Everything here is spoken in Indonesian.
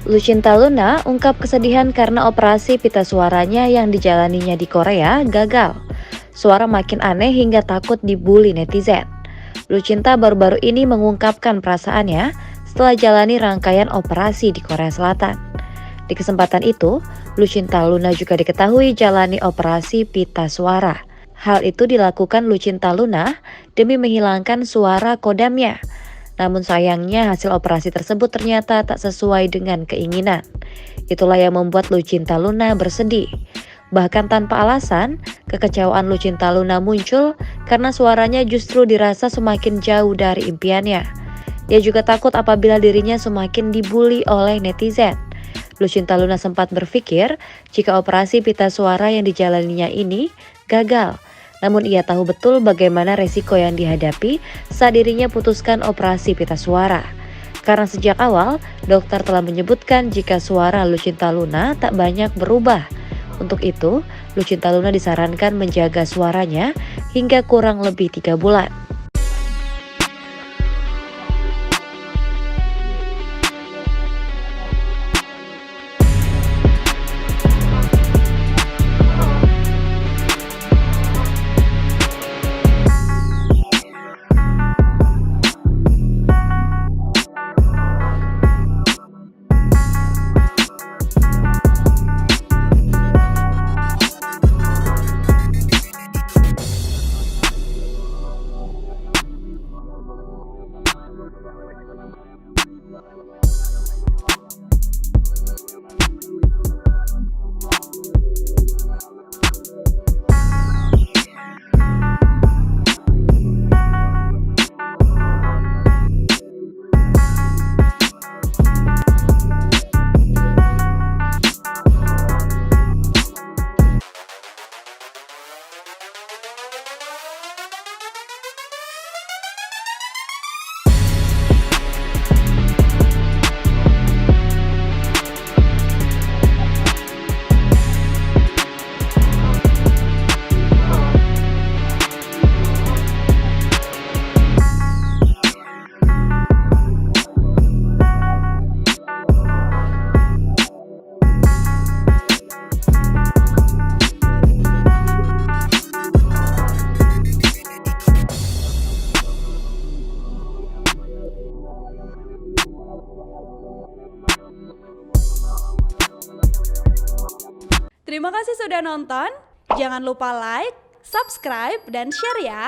Lucinta Luna ungkap kesedihan karena operasi pita suaranya yang dijalaninya di Korea gagal. Suara makin aneh hingga takut dibully netizen. Lucinta baru-baru ini mengungkapkan perasaannya setelah jalani rangkaian operasi di Korea Selatan. Di kesempatan itu, Lucinta Luna juga diketahui jalani operasi pita suara. Hal itu dilakukan Lucinta Luna demi menghilangkan suara kodamnya. Namun sayangnya hasil operasi tersebut ternyata tak sesuai dengan keinginan. Itulah yang membuat Lucinta Luna bersedih. Bahkan tanpa alasan, kekecewaan Lucinta Luna muncul karena suaranya justru dirasa semakin jauh dari impiannya. Ia juga takut apabila dirinya semakin dibully oleh netizen. Lucinta Luna sempat berpikir jika operasi pita suara yang dijalaninya ini gagal. Namun ia tahu betul bagaimana resiko yang dihadapi saat dirinya putuskan operasi pita suara. Karena sejak awal, dokter telah menyebutkan jika suara Lucinta Luna tak banyak berubah. Untuk itu, Lucinta Luna disarankan menjaga suaranya hingga kurang lebih 3 bulan. Terima kasih sudah nonton. Jangan lupa like, subscribe, dan share ya.